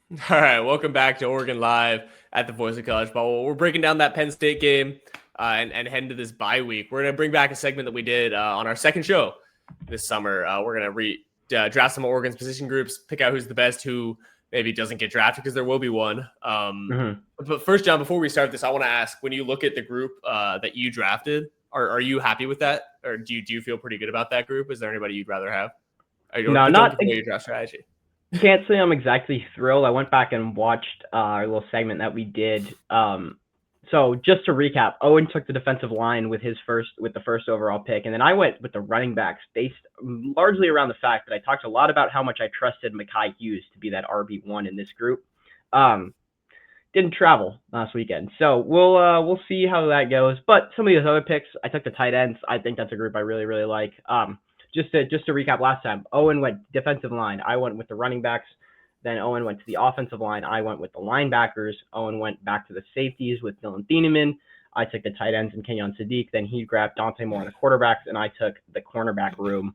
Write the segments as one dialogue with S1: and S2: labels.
S1: All right, welcome back to Oregon Live at the Voice of College Ball. We're breaking down that Penn State game and heading to this bye week. We're going to bring back a segment that we did on our second show this summer. We're going to draft some of Oregon's position groups, pick out who's the best, who maybe doesn't get drafted, because there will be one. But first, John, before we start this, I want to ask, when you look at the group that you drafted, are you happy with that? Or do you feel pretty good about that group? Is there anybody you'd rather have?
S2: No, not
S1: your draft strategy.
S2: Can't say I'm exactly thrilled. I went back and watched our little segment that we did. So just to recap, Owen took the defensive line with the first overall pick, and then I went with the running backs based largely around the fact that I talked a lot about how much I trusted Mekhi Hughes to be that RB1 in this group. Didn't travel last weekend, so we'll see how that goes. But some of these other picks, I took the tight ends. I think that's a group I really like. Just to recap last time, Owen went defensive line. I went with the running backs. Then Owen went to the offensive line. I went with the linebackers. Owen went back to the safeties with Dylan Thieneman. I took the tight ends and Kenyon Sadiq. Then he grabbed Dante Moore in the quarterbacks, and I took the cornerback room,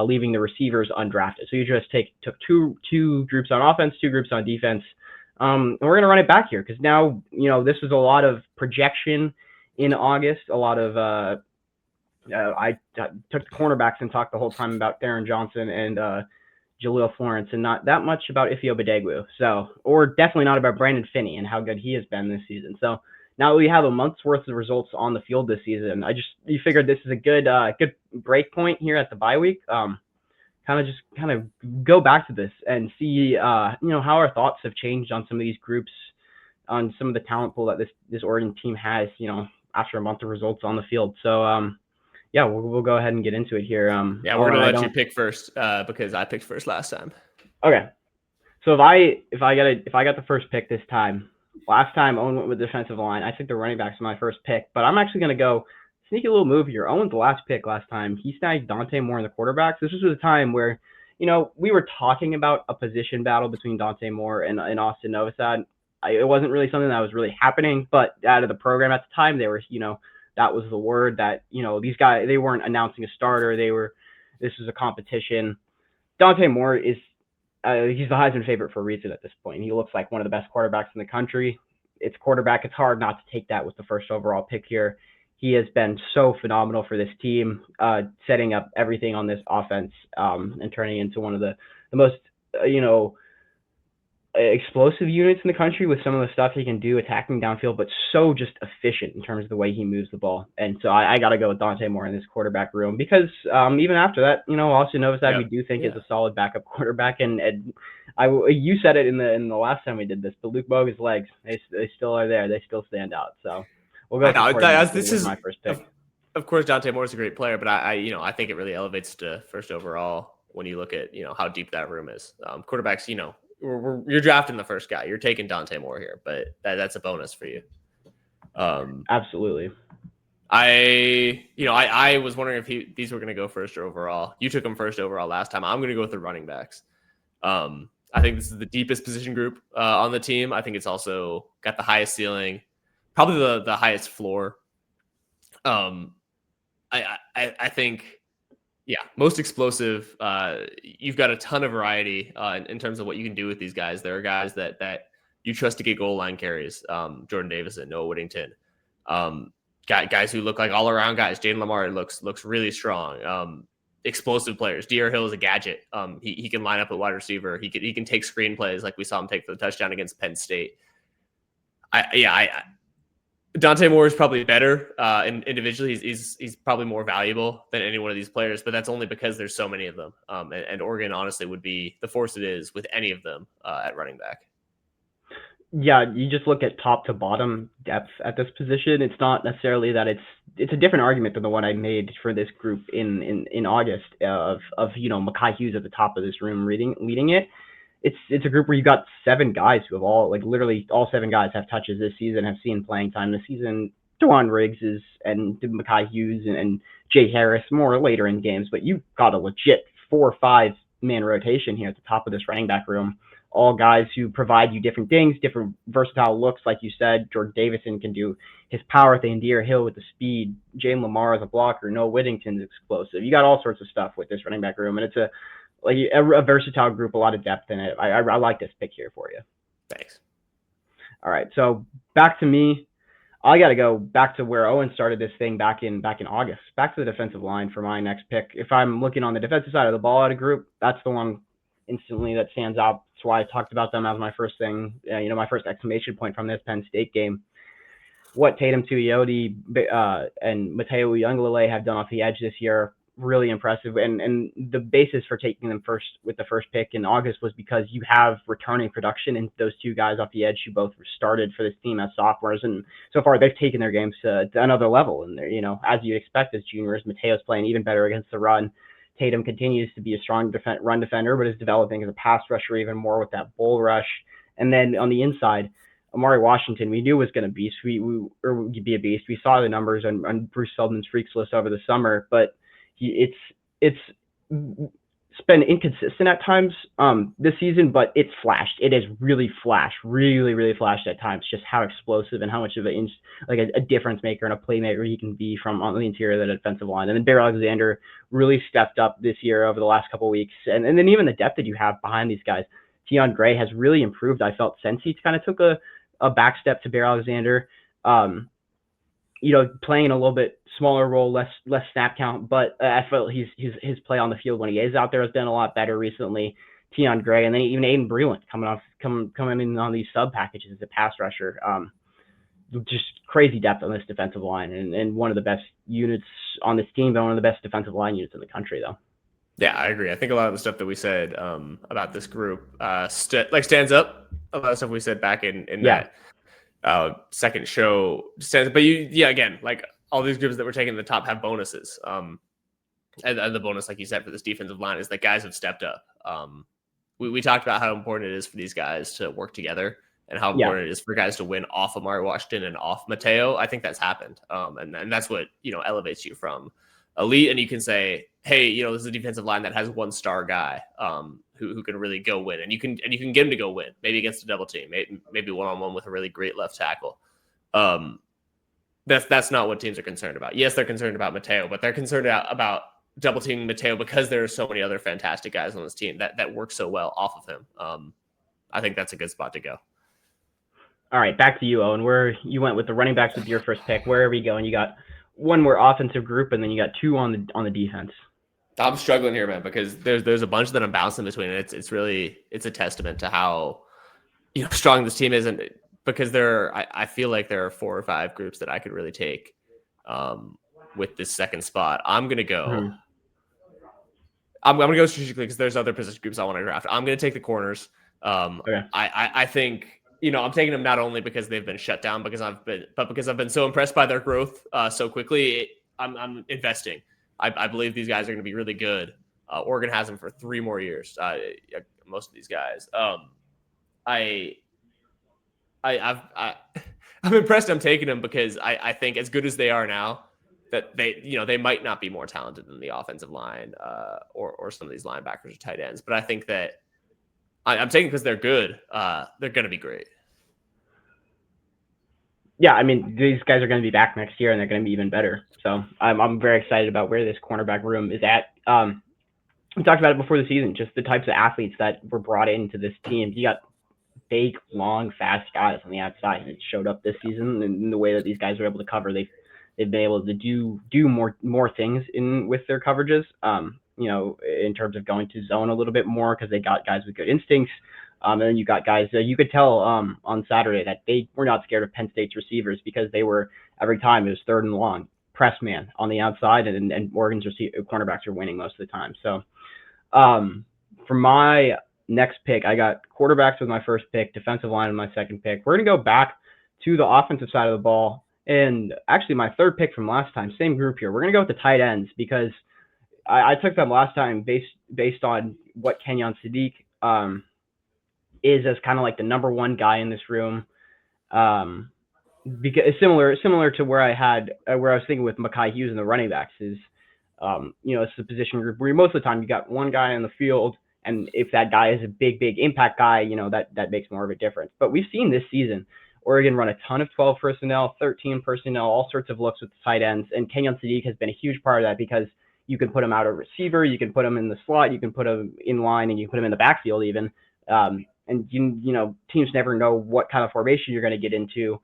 S2: leaving the receivers undrafted. So you just took two groups on offense, two groups on defense. And we're going to run it back here because now, this was a lot of projection in August, a lot of I took the cornerbacks and talked the whole time about Darren Johnson and Jaleel Florence, and not that much about Ifeoma Badegwu. Or definitely not about Brandon Finney and how good he has been this season. So now we have a month's worth of results on the field this season. You figured this is a good break point here at the bye week. Kind of go back to this and see how our thoughts have changed on some of these groups, on some of the talent pool that this Oregon team has, after a month of results on the field. So yeah, we'll go ahead and get into it here.
S1: Yeah, we're gonna let you pick first because I picked first last time.
S2: Okay, so if I got the first pick this time, last time Owen went with defensive line. I took the running backs in my first pick, but I'm actually gonna go sneaky little move here. Owen's the last pick last time. He snagged Dante Moore in the quarterbacks. This was a time where we were talking about a position battle between Dante Moore and Austin Novosad. It wasn't really something that was really happening, but out of the program at the time, they were that was the word that, these guys, they weren't announcing a starter. This was a competition. Dante Moore he's the Heisman favorite for a reason at this point. He looks like one of the best quarterbacks in the country. It's quarterback. It's hard not to take that with the first overall pick here. He has been so phenomenal for this team, setting up everything on this offense, and turning into one of the most, explosive units in the country with some of the stuff he can do attacking downfield, but so just efficient in terms of the way he moves the ball. And so I got to go with Dante Moore in this quarterback room because even after that, Austin Novosad, we do think is a solid backup quarterback. And you said it in the last time we did this, but Luke Boga's legs, they still are there. They still stand out. So we'll go.
S1: This is my first pick. Of course, Dante Moore is a great player, but I think it really elevates to first overall when you look at how deep that room is. Quarterbacks, you're drafting the first guy. You're taking Dante Moore here, but that's a bonus for you.
S2: Absolutely.
S1: I was wondering if these were going to go first or overall. You took them first overall last time. I'm going to go with the running backs. I think this is the deepest position group on the team. I think it's also got the highest ceiling, probably the highest floor. I think. Yeah, most explosive. You've got a ton of variety in terms of what you can do with these guys. There are guys that you trust to get goal line carries. Jordan Davison, Noah Whittington, guys who look like all around guys. Jaden Lamar looks really strong. Explosive players. De'Aaron Hill is a gadget. He can line up at wide receiver. He can take screen plays like we saw him take for the touchdown against Penn State. Dante Moore is probably better individually. He's probably more valuable than any one of these players, but that's only because there's so many of them. And Oregon honestly would be the force it is with any of them at running back.
S2: Yeah, you just look at top to bottom depth at this position. It's not necessarily that it's a different argument than the one I made for this group in August of Mekhi Hughes at the top of this room leading it. It's a group where you got 7 guys who have literally all 7 guys have touches this season, have seen playing time this season. DeJuan Riggs and Mekhi Hughes and Jay Harris more later in games, but you've got a legit 4 or 5 man rotation here at the top of this running back room. All guys who provide you different things, different versatile looks. Like you said, Jordan Davison can do his power thing, De'Aaron Hill with the speed, Jalen Lamar as a blocker, Noah Whittington's explosive. You got all sorts of stuff with this running back room, and it's a versatile group, a lot of depth in it. I like this pick here for you.
S1: Thanks.
S2: All right, so back to me. I got to go back to where Owen started this thing back in August. Back to the defensive line for my next pick. If I'm looking on the defensive side of the ball out of group, that's the one instantly that stands out. That's why I talked about them as my first thing. My first exclamation point from this Penn State game. What Tatum Tuioti and Mateo Uiagalelei have done off the edge this year, really impressive. And the basis for taking them first with the first pick in August was because you have returning production in those two guys off the edge who both started for this team as sophomores. And so far they've taken their games to another level. And they're, as you expect as juniors, Mateo's playing even better against the run. Tatum continues to be a strong run defender, but is developing as a pass rusher even more with that bull rush. And then on the inside, Amari Washington, we knew was going to be a beast. We saw the numbers on Bruce Feldman's Freaks list over the summer, but it's been inconsistent at times this season, but it's flashed. It has really flashed, really flashed at times, just how explosive and how much of a difference maker and a playmaker he can be from on the interior of the defensive line. And then Bear Alexander really stepped up this year over the last couple of weeks. And then even the depth that you have behind these guys. Tion Gray has really improved, I felt, since he kind of took a back step to Bear Alexander, playing a little bit smaller role, less snap count, but I felt his play on the field when he is out there has been a lot better recently. Tion Gray, and then even Aiden Breland coming in on these sub packages as a pass rusher. Just crazy depth on this defensive line, and one of the best units on this team, but one of the best defensive line units in the country, though.
S1: Yeah, I agree. I think a lot of the stuff that we said about this group stands up. A lot of stuff we said back in that second show stands up. But again, like all these groups that we're taking to the top have bonuses. And the bonus, like you said, for this defensive line is that guys have stepped up. We talked about how important it is for these guys to work together and how important it is for guys to win off Amari Washington and off Mateo. I think that's happened. And that's what, elevates you from elite. And you can say, hey, this is a defensive line that has one star guy who can really go win. And you can get him to go win, maybe against a double team, maybe one-on-one with a really great left tackle. That's not what teams are concerned about. Yes, they're concerned about Mateo, but they're concerned about double teaming Mateo because there are so many other fantastic guys on this team that work so well off of him. I think that's a good spot to go.
S2: All right, back to you, Owen. Where you went with the running backs with your first pick. Where are we going? You got one more offensive group, and then you got two on the defense. I'm
S1: struggling here, man, because there's a bunch that I'm bouncing between. It's a testament to how strong this team is, and because I feel like there are 4 or 5 groups that I could really take with this second spot. I'm gonna go. Mm-hmm. I'm gonna go strategically because there's other position groups I want to draft. I'm gonna take the corners. Okay. I think. I'm taking them not only because they've been shut down, but because I've been so impressed by their growth so quickly. I'm investing. I believe these guys are going to be really good. Oregon has them for 3 more years. Most of these guys. I'm impressed. I'm taking them because I think as good as they are now, that they might not be more talented than the offensive line or some of these linebackers or tight ends, but I think that. I'm taking because they're good. They're going to be great. Yeah, I mean, these guys are going to be back next year, and they're going to be even better. So I'm very excited about where this cornerback room is at. We talked about it before the season, just the types of athletes that were brought into this team. You got big, long, fast guys on the outside, and it showed up this season in the way that these guys were able to cover. They've been able to do more things with their coverages. In terms of going to zone a little bit more because they got guys with good instincts. And then you got guys that you could tell on Saturday that they were not scared of Penn State's receivers because they were, every time it was 3rd and long, press man on the outside, and Oregon's cornerbacks are winning most of the time. So for my next pick, I got quarterbacks with my first pick, defensive line with my second pick. We're going to go back to the offensive side of the ball. And actually my third pick from last time, same group here. We're going to go with the tight ends because I took them last time based on what Kenyon Sadiq is as kind of like the number 1 guy in this room. Because similar to where I was thinking with Mekhi Hughes and the running backs is, it's the position group where most of the time you got one guy in the field, and if that guy is a big impact guy, that makes more of a difference. But we've seen this season Oregon run a ton of 12 personnel, 13 personnel, all sorts of looks with the tight ends, and Kenyon Sadiq has been a huge part of that because you can put him out a receiver, you can put him in the slot, you can put him in line, and you can put him in the backfield even. And
S2: and teams never know what kind of formation you're going to get into,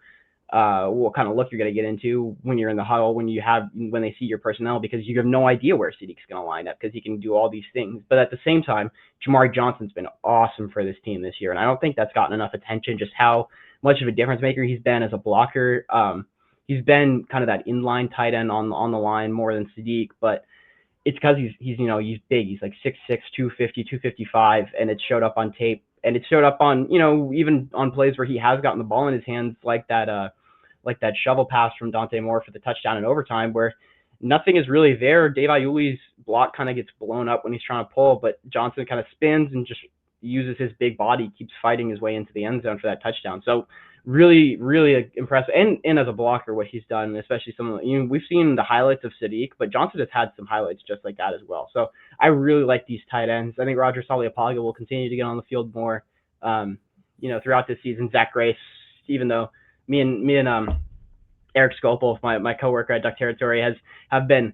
S2: what kind of look you're going to get into when you're in the huddle, when they see your personnel, because you have no idea where Siddiq's going to line up, because he can do all these things. But at the same time, Jamari Johnson's been awesome for this team this year, and I don't think that's gotten enough attention, just how much of a difference maker he's been as a blocker. He's been kind of that inline tight end on the line more than Siddiq, but it's because he's big. He's like 6'6", 250, 255, and it showed up on tape. And it showed up on, even on plays where he has gotten the ball in his hands, like that shovel pass from Dante Moore for the touchdown in overtime, where nothing is really there. Dave Iuli's block kind of gets blown up when he's trying to pull, but Johnson kind of spins and just uses his big body, keeps fighting his way into the end zone for that touchdown. So really, really impressive. And as a blocker, what he's done, especially some of the, we've seen the highlights of Siddiq, but Johnson has had some highlights just like that as well. So I really like these tight ends. I think Roger Saliapaga will continue to get on the field more, throughout this season. Zach Grace, even though me and Eric Scopel, my coworker at Duck Territory, have been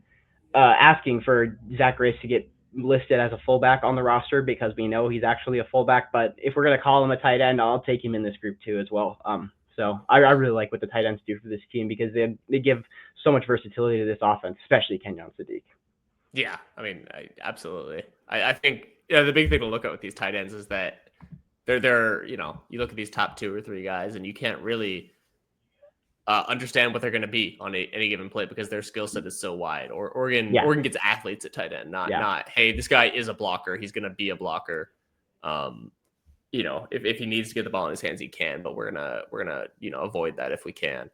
S2: asking for Zach Grace to get listed as a fullback on the roster, because we know he's actually a fullback. But if we're going to call him a tight end, I'll take him in this group too as well. So I really like what the tight ends do for this team, because they give so much versatility to this offense, especially Kenyon Siddiq.
S1: Yeah, I mean, absolutely. I think the big thing to look at with these tight ends is that they're you look at these top 2 or 3 guys, and you can't really understand what they're going to be on any given play, because their skill set is so wide. Or Oregon gets athletes at tight end, not hey, this guy is a blocker, he's going to be a blocker. If he needs to get the ball in his hands, he can, but we're gonna avoid that if we can.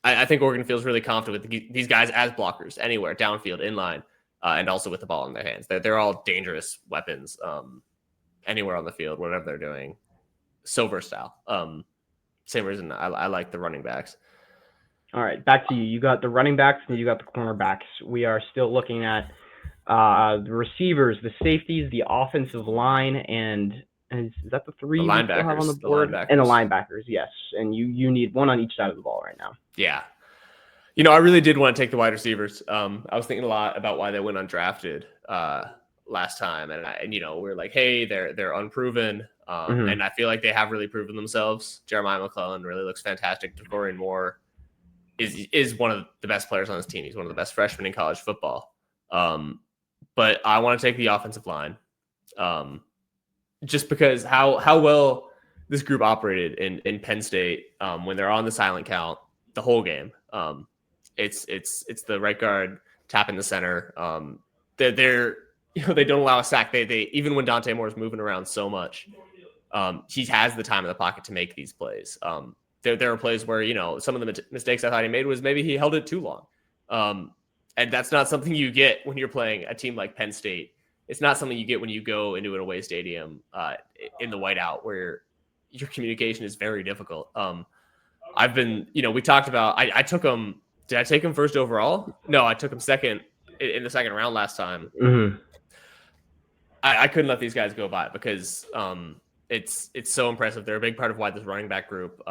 S1: I think Oregon feels really confident with these guys as blockers anywhere, downfield, inline, and also with the ball in their hands. They're all dangerous weapons anywhere on the field, whatever they're doing. So versatile. Same reason I like the running backs.
S2: All right, back to you. You got the running backs and you got the cornerbacks. We are still looking at the receivers, the safeties, the offensive line, and is that the 3
S1: the linebackers,
S2: we have on the board? And the linebackers, yes. And you need one on each side of the ball right now.
S1: Yeah. I really did want to take the wide receivers. I was thinking a lot about why they went undrafted last time, and we're like, hey, they're unproven, and I feel like they have really proven themselves. Jeremiah McClellan really looks fantastic. Dorian Moore is one of the best players on this team. He's one of the best freshmen in college football. But I want to take the offensive line, just because how well this group operated in Penn State when they're on the silent count the whole game. It's the right guard tapping the center. They're they don't allow a sack. They even when Dante Moore is moving around so much, he has the time in the pocket to make these plays. There are plays where some of the mistakes I thought he made was maybe he held it too long, and that's not something you get when you're playing a team like Penn State. It's not something you get when you go into an away stadium in the whiteout, where your communication is very difficult. I've been, we talked about, I took him. Did I take him first overall? No, I took him second in the second round last time.
S2: Mm-hmm.
S1: I couldn't let these guys go by, because it's so impressive. They're a big part of why this running back group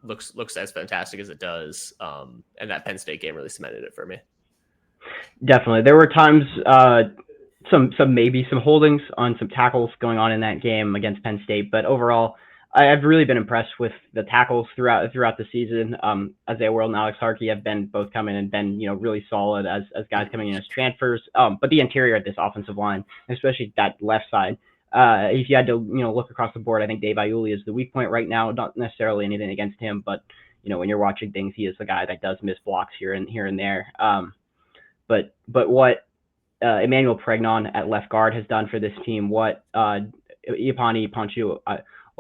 S1: looks as fantastic as it does. And that Penn State game really cemented it for me.
S2: Definitely. There were times, some holdings on some tackles going on in that game against Penn State, but overall, I've really been impressed with the tackles throughout the season. Isaiah World and Alex Harkey have been both coming and been really solid as guys coming in as transfers. But the interior of this offensive line, especially that left side, if you had to look across the board, I think Dave Iuli is the weak point right now. Not necessarily anything against him, but when you're watching things, he is the guy that does miss blocks here and there. But what Emmanuel Pregnon at left guard has done for this team, what Iapani Panchu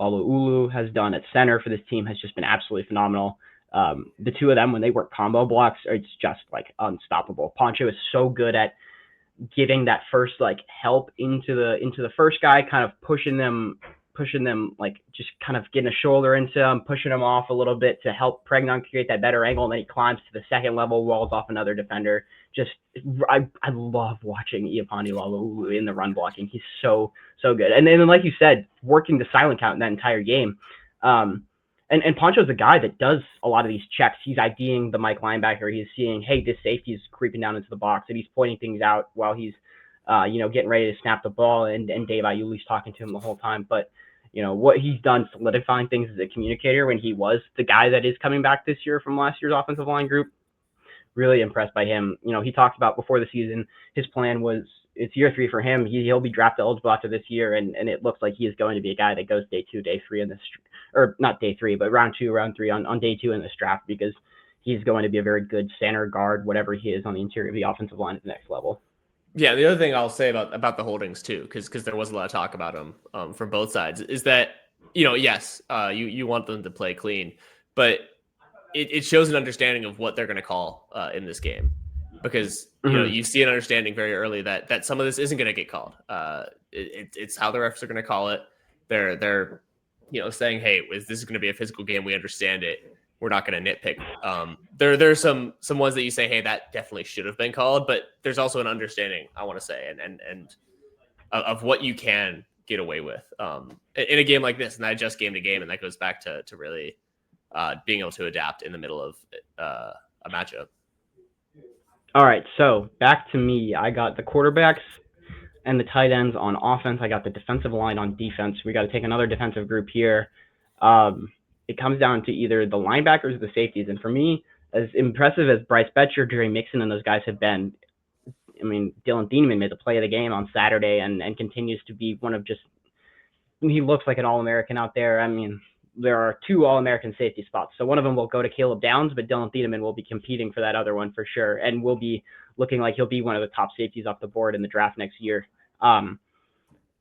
S2: Ulu has done at center for this team has just been absolutely phenomenal. The two of them, when they work combo blocks, it's just like unstoppable. Poncho is so good at giving that first help into the first guy, kind of pushing them like just kind of getting a shoulder into them, pushing them off a little bit to help Pregnon create that better angle, and then he climbs to the second level, walls off another defender. I love watching Iapani Ulu in the run blocking. He's so good. And then, like you said, working the silent count in that entire game. And Poncho's a guy that does a lot of these checks. He's IDing the Mike linebacker. He's seeing, hey, this safety is creeping down into the box, and he's pointing things out while he's, getting ready to snap the ball. And Dave Iuli's talking to him the whole time. But what he's done solidifying things as a communicator when he was the guy that is coming back this year from last year's offensive line group. Really impressed by him. He talked about before the season, his plan was it's year 3 for him. He'll be draft eligible after this year, and it looks like he is going to be a guy that goes day 2, day 3 in this, or not day 3, but round 2, round 3 on day 2 in this draft, because he's going to be a very good center, guard, whatever he is on the interior of the offensive line at the next level.
S1: Yeah, the other thing I'll say about the holdings too, because there was a lot of talk about them from both sides, is that yes, you want them to play clean, but it shows an understanding of what they're going to call in this game, because you see an understanding very early that some of this isn't going to get called. It's how the refs are going to call it. They're saying, hey, this is going to be a physical game. We understand it. We're not going to nitpick. There's some ones that you say, hey, that definitely should have been called, but there's also an understanding, I want to say, and of what you can get away with in a game like this, and that just game to game, and that goes back to really being able to adapt in the middle of a matchup.
S2: All right, so back to me. I got the quarterbacks and the tight ends on offense. I got the defensive line on defense. We got to take another defensive group here. It comes down to either the linebackers or the safeties. And for me, as impressive as Bryce Betcher, Jerry Mixon, and those guys have been, I mean, Dylan Thieneman made the play of the game on Saturday and continues to be one of just – he looks like an All-American out there. I mean, there are 2 All-American safety spots. So one of them will go to Caleb Downs, but Dylan Thieneman will be competing for that other one for sure, and will be looking like he'll be one of the top safeties off the board in the draft next year.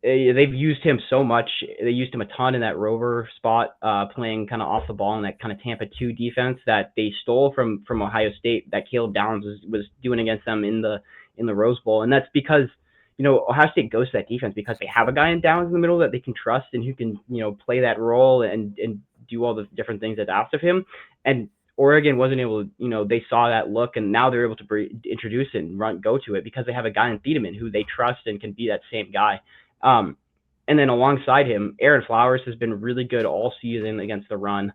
S2: They've used him so much. They used him a ton in that rover spot, playing kind of off the ball in that kind of Tampa 2 defense that they stole from Ohio State, that Caleb Downs was doing against them in the Rose Bowl. And that's because, Ohio State goes to that defense because they have a guy in Downs in the middle that they can trust and who can, play that role and do all the different things that's asked of him. And Oregon wasn't able to, they saw that look, and now they're able to introduce it and go to it because they have a guy in Thiedemann who they trust and can be that same guy. And then alongside him, Aaron Flowers has been really good all season against the run.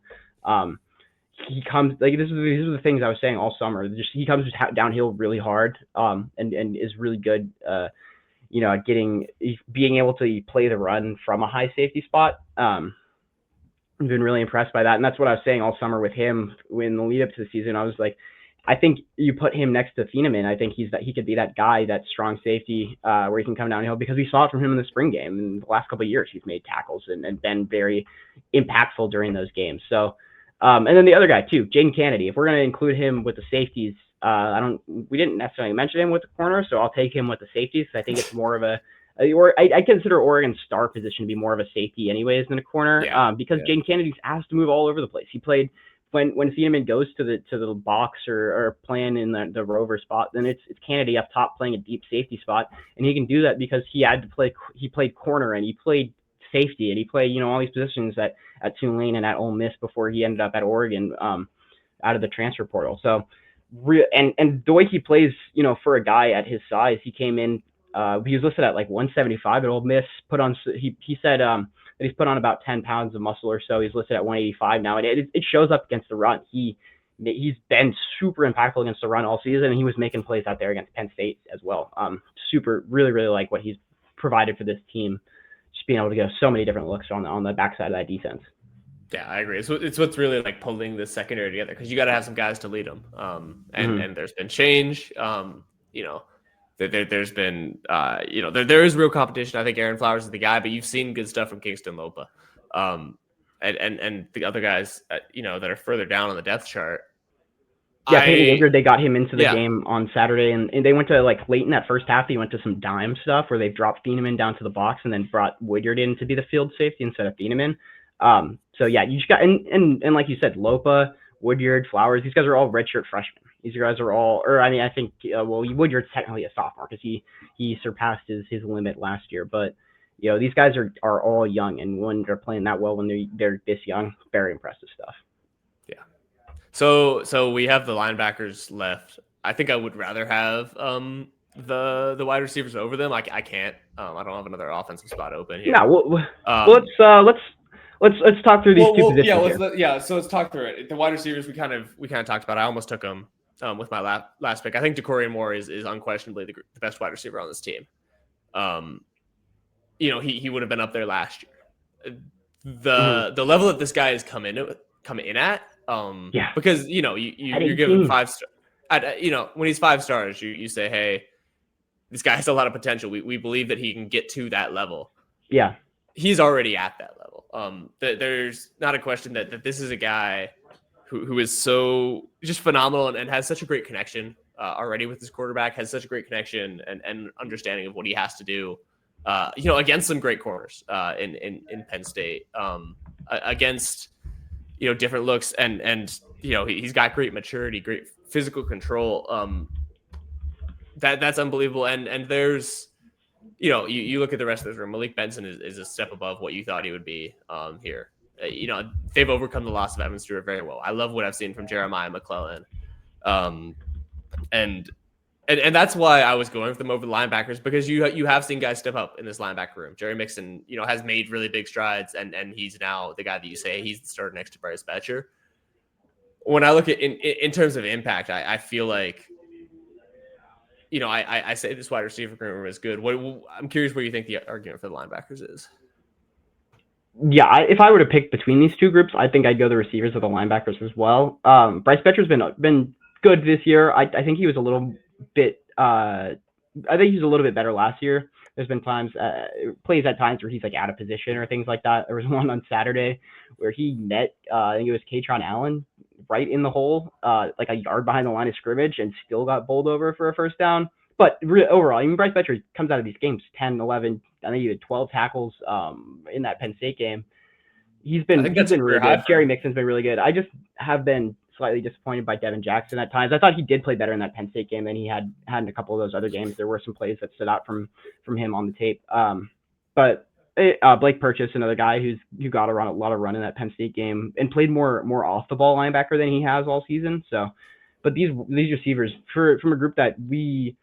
S2: He comes like these are the things I was saying all summer. He comes downhill really hard, and is really good. At being able to play the run from a high safety spot. I've been really impressed by that, and that's what I was saying all summer with him. When the lead up to the season, I was like, I think you put him next to Thieneman. I think he could be that guy, that strong safety, where he can come downhill, because we saw it from him in the spring game. In the last couple of years, he's made tackles and been very impactful during those games. So, and then the other guy too, Jaden Kennedy. If we're going to include him with the safeties, we didn't necessarily mention him with the corner, so I'll take him with the safeties. I think it's more of I consider Oregon's star position to be more of a safety anyways than a corner, because Jaden Kennedy's asked to move all over the place. He played when Thieneman goes to the box or playing in the rover spot, then it's Kennedy up top playing a deep safety spot, and he can do that because he played corner and he played safety and he played all these positions at Tulane and at Ole Miss before he ended up at Oregon out of the transfer portal. So and the way he plays, for a guy at his size, he came in. He was listed at like 175 at Ole Miss. He said that he's put on about 10 pounds of muscle or so. He's listed at 185 now, and it shows up against the run. He's been super impactful against the run all season, and he was making plays out there against Penn State as well. Really, really like what he's provided for this team, just being able to go so many different looks on the backside of that defense.
S1: Yeah, I agree. It's what's really like pulling the secondary together, because you got to have some guys to lead them. And there's been change. There's been, there is real competition. I think Aaron Flowers is the guy, but you've seen good stuff from Kingston Lopa, and the other guys, that are further down on the depth chart.
S2: Yeah, Peyton Woodyard, they got him into the game on Saturday, and they went to like late in that first half. They went to some dime stuff where they dropped Thieneman down to the box and then brought Woodyard in to be the field safety instead of Thieneman. So yeah, you just got and like you said, Lopa, Woodyard, Flowers. These guys are all redshirt freshmen. These guys are all, I think, Woodyard's technically a sophomore because he surpassed his limit last year. But these guys are all young, and when they're playing that well, when they're this young, very impressive stuff.
S1: Yeah. So we have the linebackers left. I think I would rather have the wide receivers over them. I can't. I don't have another offensive spot open here.
S2: No. Let's talk through these two positions.
S1: So let's talk through it. The wide receivers we kind of talked about. I almost took them with my last pick. I think DeCorian Moore is unquestionably the best wide receiver on this team. He would have been up there last year. the level that this guy has come in at,
S2: Yeah.
S1: because
S2: At
S1: you're giving
S2: 18.
S1: 5 star, when he's 5 stars, you say, hey, this guy has a lot of potential. We believe that he can get to that level.
S2: Yeah.
S1: He's already at that level. There's not a question that this is a guy who is so just phenomenal and has such a great connection already with his quarterback, has such a great connection and understanding of what he has to do, against some great corners in Penn State, against, different looks and he's got great maturity, great physical control. That's unbelievable. And there's, you look at the rest of this room. Malik Benson is a step above what you thought he would be here. They've overcome the loss of Evan Stewart very well. I love what I've seen from Jeremiah McClellan. And that's why I was going with them over the linebackers, because you have seen guys step up in this linebacker room. Jerry Mixon, has made really big strides, and he's now the guy that you say he's the starter next to Bryce Betcher. When I look at in terms of impact, I feel like, I say this wide receiver room is good. I'm curious what you think the argument for the linebackers is.
S2: Yeah, if I were to pick between these two groups, I think I'd go the receivers or the linebackers as well. Bryce Betcher's been good this year. I think he was a little bit. I think he was a little bit better last year. There's been plays at times where he's like out of position or things like that. There was one on Saturday where he met, I think it was Katron Allen right in the hole, like a yard behind the line of scrimmage, and still got bowled over for a first down. But overall, Bryce Betcher comes out of these games 10, 11, I think he had 12 tackles in that Penn State game. He's been really good. Jerry Mixon's been really good. I just have been slightly disappointed by Devin Jackson at times. I thought he did play better in that Penn State game than he had in a couple of those other games. There were some plays that stood out from him on the tape. But Blake Purchase, another guy who got a lot of run in that Penn State game and played more off the ball linebacker than he has all season. So, but these receivers from a group that we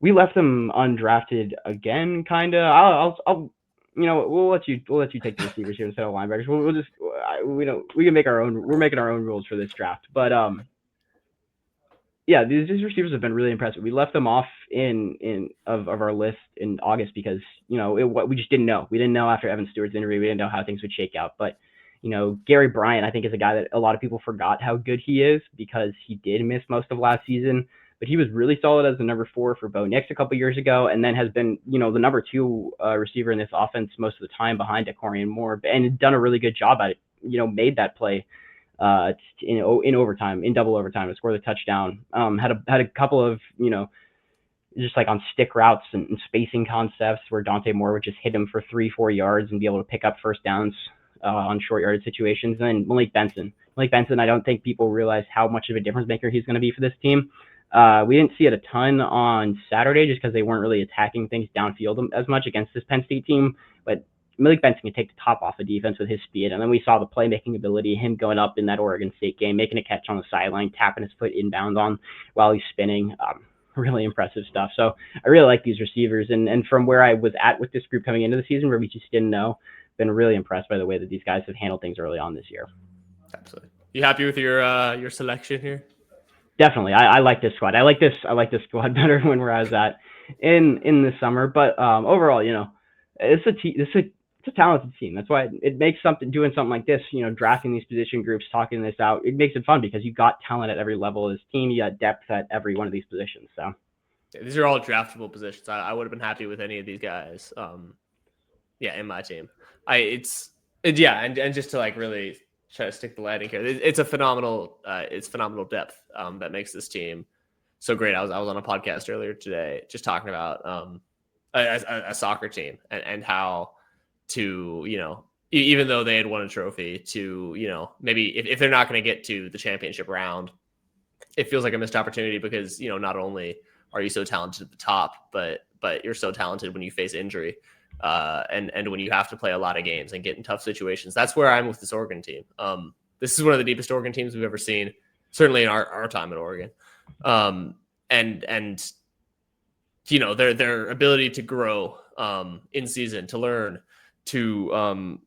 S2: left them undrafted again, kind of. I'll we'll let you take the receivers here instead of linebackers. We'll just we can make our own. We're making our own rules for this draft, but yeah, these receivers have been really impressive. We left them off of our list in August because we just didn't know. We didn't know after Evan Stewart's injury. We didn't know how things would shake out. But Gary Bryant, I think, is a guy that a lot of people forgot how good he is because he did miss most of last season. But he was really solid as the number 4 for Bo Nix a couple years ago, and then has been, the number 2 receiver in this offense most of the time behind Decorian Moore, and done a really good job at it. Made that play in overtime, in double overtime, and scored a touchdown. Had a couple of, just like on stick routes and spacing concepts where Dante Moore would just hit him for 3-4 yards and be able to pick up first downs on short yardage situations. And then Malik Benson, I don't think people realize how much of a difference maker he's going to be for this team. We didn't see it a ton on Saturday just because they weren't really attacking things downfield as much against this Penn State team. But Malik Benson can take the top off the defense with his speed. And then we saw the playmaking ability, him going up in that Oregon State game, making a catch on the sideline, tapping his foot inbounds on while he's spinning. Really impressive stuff. So I really like these receivers. And from where I was at with this group coming into the season, where we just didn't know, been really impressed by the way that these guys have handled things early on this year.
S1: Absolutely. You happy with your selection here?
S2: Definitely. I like this squad. I like this squad better when where I was at in the summer. But overall, it's a talented team. That's why it makes doing something like this, drafting these position groups, talking this out, it makes it fun because you got talent at every level of this team. You got depth at every one of these positions. So
S1: these are all draftable positions. I would have been happy with any of these guys. In my team. And just to like really try to stick the landing here. It's a phenomenal depth that makes this team so great. I was on a podcast earlier today just talking about a soccer team and how to, even though they had won a trophy, to, maybe if they're not going to get to the championship round, it feels like a missed opportunity because, not only are you so talented at the top, but you're so talented when you face injury. And when you have to play a lot of games and get in tough situations. That's where I'm with this Oregon team. This is one of the deepest Oregon teams we've ever seen, certainly in our time at Oregon. And their ability to grow in season, to learn, to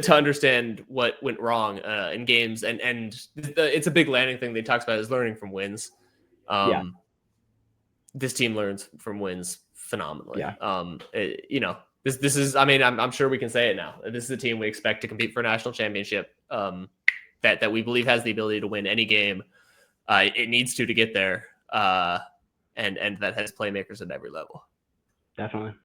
S1: understand what went wrong in games, and it's a big landing thing they talks about is learning from wins. This team learns from wins phenomenally. This is, I mean, I'm sure we can say it now. This is a team we expect to compete for a national championship. That we believe has the ability to win any game it needs to get there. And that has playmakers at every level.
S2: Definitely.